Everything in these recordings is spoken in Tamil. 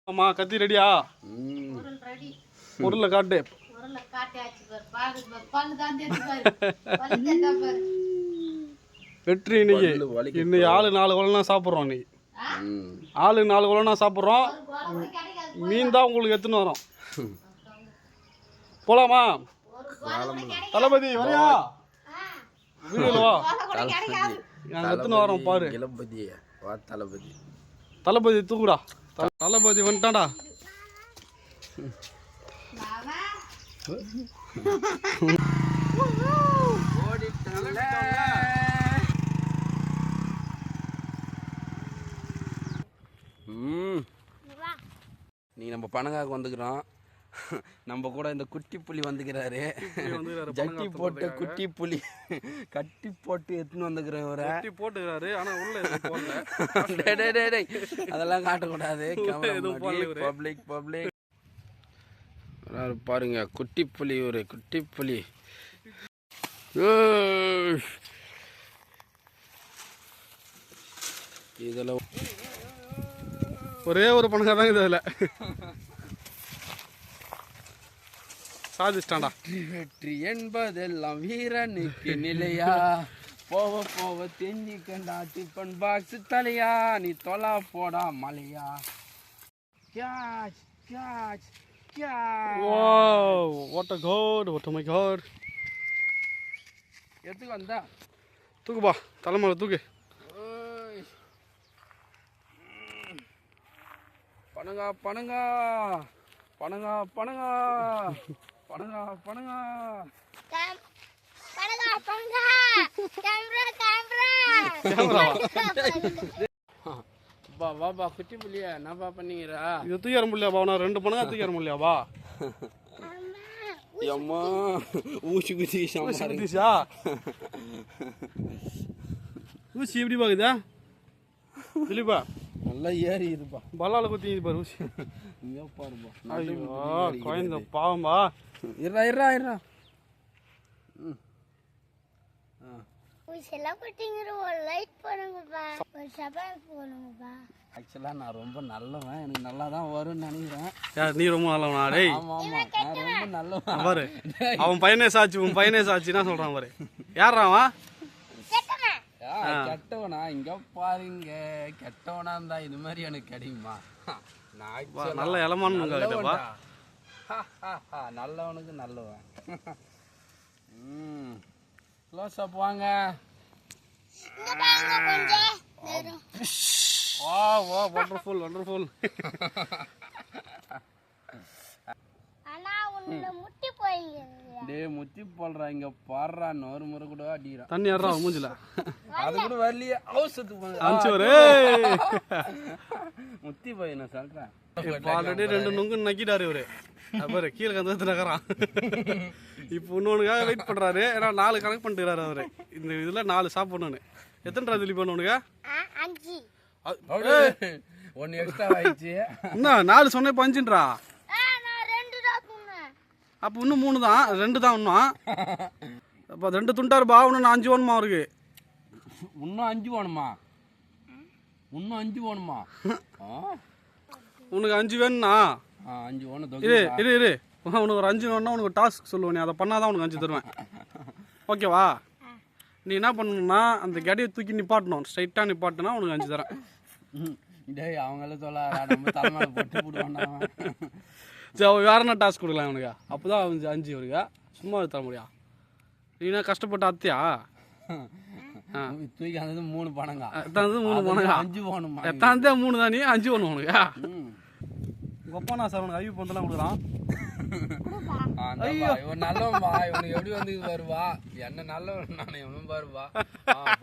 அம்மா கத்தி ரெடியா? பொருளை காட்டு. வெற்றி இன்னைக்கு. இன்னைக்கு ஆளு 4 குழந்தை சாப்பிட்றோம். இன்னைக்கு ஆளு 4 குழந்தை சாப்பிட்றோம். மீன் தான் உங்களுக்கு எடுத்துன்னு வரோம். போலாமா? தளபதி வரியா? வீடியோல வா. நாங்கள் எடுத்துன்னு வரோம் பாரு. தளபதி தூக்குடா. தளபதி வந்துட்டான்டா. நீ நம்ம பனங்காக்கு வந்துக்கிறோம். நம்ம கூட இந்த குட்டி புலி வந்துக்கிறாரு. ஜட்டி போட்டு குட்டி புலி கட்டி போட்டு எடுத்துன்னு வந்துக்கிறேன். இவரை போட்டுக்கிறாரு. ஆனா உள்ள அதெல்லாம் காட்டக்கூடாது. பப்ளிக் பாருங்க. குட்டி புலி, ஒரு குட்டி புலி. இதெல்லாம் ஒரே ஒரு பணங்க தான் இதில் சாதிச்சிட்டான்டா. வெற்றி என்பதெல்லாம் வீரனுக்கு நிலையா, போவ போவ தெரிஞ்சிக்கண்டா டிஃபன் பாக்ஸ் தலையா, நீ தொலா போடா மலையா. Catch catch catch. Wow, what a god, what a my god. எதுக்கு வந்தா? தூக்குப்பா, தலைமையில தூக்கு. பனங்கா பனங்கா பனங்கா பனங்கா பனங்கா பனங்கா வாபா குட்டி புள்ளியா என்னப்பா பண்ணீங்கடா? இது தூக்கிற முடியாபா? நான் 2 பணங்கா தூக்கிற முடியாபா? அம்மா ஊசி குதிச்சா ஊசி எப்படி பாக்குதா திலீபா? நல்லா ஏறி இருப்பா. பல்லால குத்தி பாரு ஊசி. இங்க பாருப்பா. ஐயோ குழந்தை பாவம்பா. இருடா இருடா இருடா. ஊசியெல்லாம் குட்டிங்கிற ஒரு லைட் போடுங்கப்பா, ஒரு சபால் போடுங்கப்பா. ஆக்சுவலா நான் ரொம்ப நல்லவன், எனக்கு நல்லா தான் வரும்னு நினைக்கிறேன். யார் நீ? ரொம்ப நல்லவனா? டேய் ஆமா ஆமா நான் ரொம்ப நல்லவன் பாரு. அவன் பையனே சாட்சி, உன் பையனே சாட்சினா சொல்றான் பாரு. யாரா அவன்? கெட்டவனா? இங்க பாருங்க, கெட்டவனா இருந்தா இது மாதிரி எனக்கு கிடைக்குமா? நல்ல இளமான நல்லவனுக்கு நல்லவன். க்ளோஸ் அப் வாங்க. வா வண்டர்ஃபுல் வண்டர்ஃபுல். டேய் முத்தி போடுறா, இங்க பாடுறா. நோரு முறை கூட அடிக்கிறான். தண்ணி ஏறா மூஞ்சில. அது கூட வரலையே. அவசரத்துக்கு முத்தி போய் நான் சொல்றேன். ஆல்ரெடி 2 நுங்கு நக்கிட்டாரு இவரு. பாரு கீழே கந்து நகரான். இப்போ இன்னொன்னுக்காக வெயிட் பண்றாரு. ஏன்னா 4 கணக்கு பண்ணிட்டுறாரு அவரு. இந்த இதுல 4 சாப்பிடணும்னு. எத்தனை திலி பண்ணுவனுங்க? 5. 1 எக்ஸ்ட்ரா ஆயிடுச்சு. என்ன 4 சொன்னே 5ன்றா? அப்போ இன்னும் 3 தான். 2 தான் இன்னும். அப்போ 2 துண்டாரு பா. இன்னும் 5 வேணுமா அவருக்கு? இன்னும் 5 வேணுமா? இன்னும் 5 வேணுமா? உனக்கு 5 வேணும்னா 5 வேணும். இரு உனக்கு ஒரு 5 வேணும்னா உனக்கு டாஸ்க் சொல்லுவேன். நீ அதை பண்ணாதான் உனக்கு 5 தருவேன். ஓகேவா? நீ என்ன பண்ணணும்னா அந்த கடையை தூக்கி நிப்பாட்டணும். ஸ்ட்ரைட்டாக நிப்பாட்டினா உனக்கு 5 தரேன். டேய் அவங்கள சொல்ல நம்ம தலைமையில போட்டு போடுவான்டா. சரி வேற என்ன டாஸ்க் கொடுக்கலாம் அவனுக்கு? அப்போ தான் 5 இவருக்கு சும்மா தர முடியா? நீனா கஷ்டப்பட்ட அத்தியா? தூக்கி அந்த 3 பணங்கா. எத்தாந்து 3 பணங்கா. 5 வேணுமா? எத்தாந்தே 3 தான். நீ 5 வேணும் உனக்கு. கொப்பனா சார் உனக்கு ஐவி பந்தெல்லாம் கொடுக்குறான். இவன் நல்லவன்பா. இவனுக்கு எப்படி வந்து வருவா? என்ன நல்லவன் நானே. இவனும் பாருவா.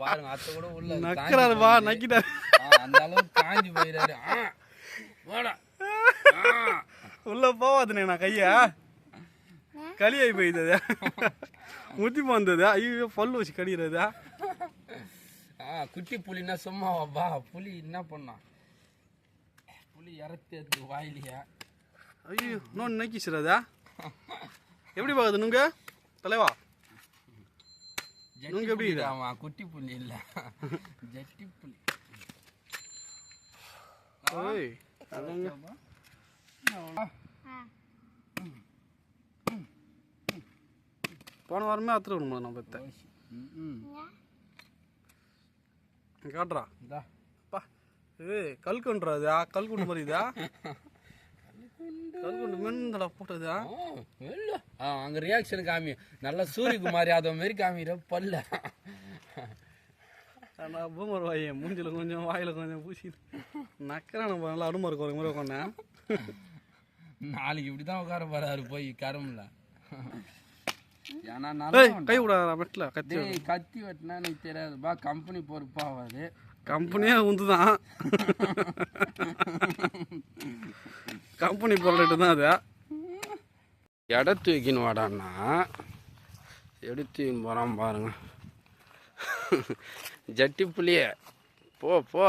பாருங்க அத்தை கூட உள்ள நக்கிறாருப்பா. நக்கிட்டாரு. அந்த அளவுக்கு காஞ்சி போயிடாரு. உள்ள போவாதுனே நான் கையா களியாகி போயிடுது. முத்தி போந்தது. ஐயோ பல்லு வச்சு கடிக்கிறதா? குட்டி புலின்னா சும்மாவாப்பா. புலி என்ன பண்ணா? புலி இறத்து வாயிலியா? ஐயோ இன்னொன்று நக்கிச்சுறதா? எப்படி பாக்குது நுங்க தலைவா? நுங்க எப்படி? குட்டி புலி இல்ல, ஜட்டி புலி. போன வாரமே அறுத்துட்டு விடணும் நம்ம பத்த காட்டுறா அப்பா இது கல்குன்றா இது கல்குண்டு மாதிரி இதா கல்குண்டு மென்தடா போட்டதா அங்கே ரியாக்ஷன் காமி நல்லா சூரியகுமாரி அதை மாரி காமிக்கிற பல்ல ஆனால் பூமர் வாயை மூஞ்சில் கொஞ்சம் வாயில் கொஞ்சம் பூசி நக்கறா நம்ம நல்லா அருமை இருக்கும் ஒரு மாதிரி உட்காந்தேன் நாளைக்கு இப்படி தான் உட்கார போறாரு போய் கரம்ல ஏன்னா கை விடாத மெட்டில் கத்தி கத்தி வெட்டினா எனக்கு தெரியாதுப்பா கம்பெனி பொறுப்பாகாது கம்பெனியே உந்து தான் கம்பெனி ப்ராடக்ட் தான் அது எடுத்து வைக்கணும் வாடான்னா எடுத்து போகிறான் பாருங்க ஜட்டி புளிய போ போ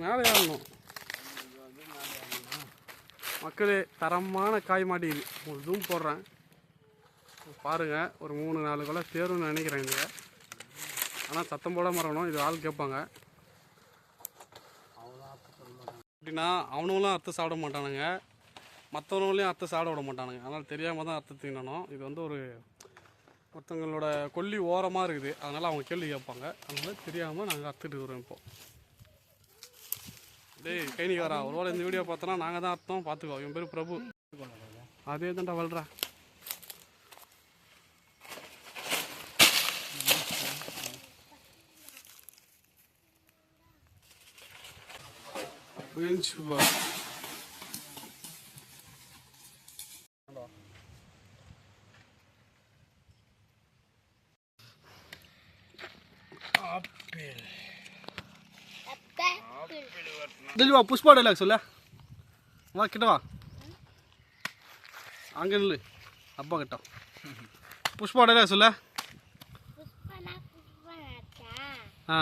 மேலே ஏறணும் மக்களே தரமான காய் மாட்டேங்குது ஒரு ஜூம் போடுறேன் பாருங்கள் ஒரு 3-4 கொலை தேரும்னு நினைக்கிறேன் இங்கே ஆனால் சத்தம் போட மறணும் இது ஆள் கேட்பாங்க அப்படின்னா அவனுங்களும் அறுத்து சாப்பிட மாட்டானுங்க மற்றவங்களையும் அறுத்து சாப்பிட விட மாட்டானுங்க அதனால் தெரியாமல் தான் அறுத்து தின்னணும் இது வந்து ஒருத்தவங்களோட கொல்லி ஓரமாக இருக்குது அதனால் அவங்க கேள்வி கேட்பாங்க அதனால் தெரியாமல் நாங்கள் அறுத்துட்டு வருவோம் இப்போது டேய் கைனிக்காரா ஒருவேளை இந்த வீடியோ பார்த்தோன்னா நாங்கள் தான் அர்த்தம் பார்த்துக்கோ என் பேர் பிரபு அதே தான்டா வளர்றா வா புஷ்பா டைலாக் சொல்ல வா கிட்ட வா அங்கே நில்லு அப்பா கிட்ட புஷ்பா டைலாக் சொல்ல ஆ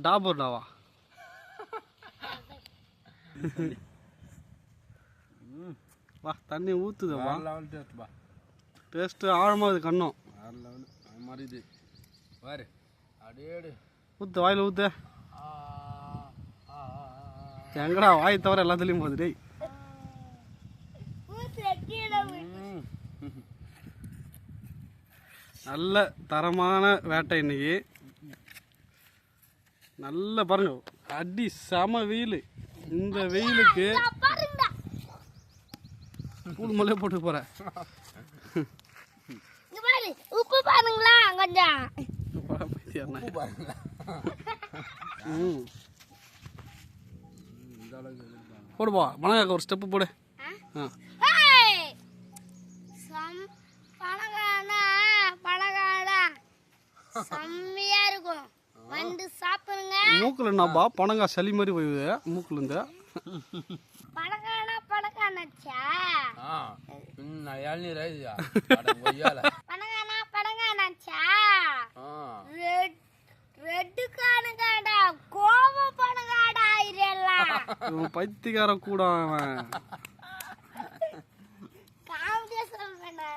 டாபர் டாவா வா தண்ணி ஊற்றுதுவா டேஸ்ட்டு ஆழமாக இது கண்ணும் மாதிரி இது பாரு அடேடு ஊற்று வாயில் ஊற்று எங்கடா வாய் தவிர எல்லாத்துலேயும் போகுது டேய் நல்ல தரமான வேட்டை இன்னைக்கு நல்ல பாருங்க அடி செம வெயில் இந்த வெயிலுக்கு கூழ் மல்லே போட்டு போகிறேன் உப்பு பாருங்களா கொஞ்சம் போடுப்பா மணக்காக்க ஒரு ஸ்டெப்பு போடு செம்மையா இருக்கும் வந்து சாப்பிடுங்க மூக்குல என்னப்பா பனங்காய் சளி மாதிரி போயுது மூக்குல இருந்து படகானாச்சா இளநீர் படகானாச்சா ரெட்டு காணுகாடா கோவம் பணகாடா ஆயிரலாம் பைத்தியக்கார கூட அவன் காமெடியா சொல்றேன்டா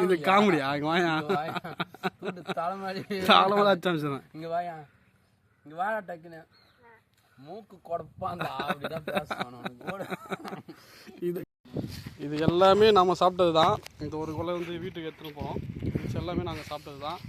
இது காமெடியா வாயா தலைமலை அச்சாமிச்சிடறேன் இங்க வாயா இங்க வாயா டக்குன்னு மூக்கு கொடுப்பாங்க அப்படிதான் பேசணும் இது எல்லாமே நாம் சாப்பிட்டது தான் இந்த ஒரு கொலை வந்து வீட்டுக்கு எடுத்துகிட்டு போகிறோம் இது எல்லாமே நாங்கள் சாப்பிட்டது தான்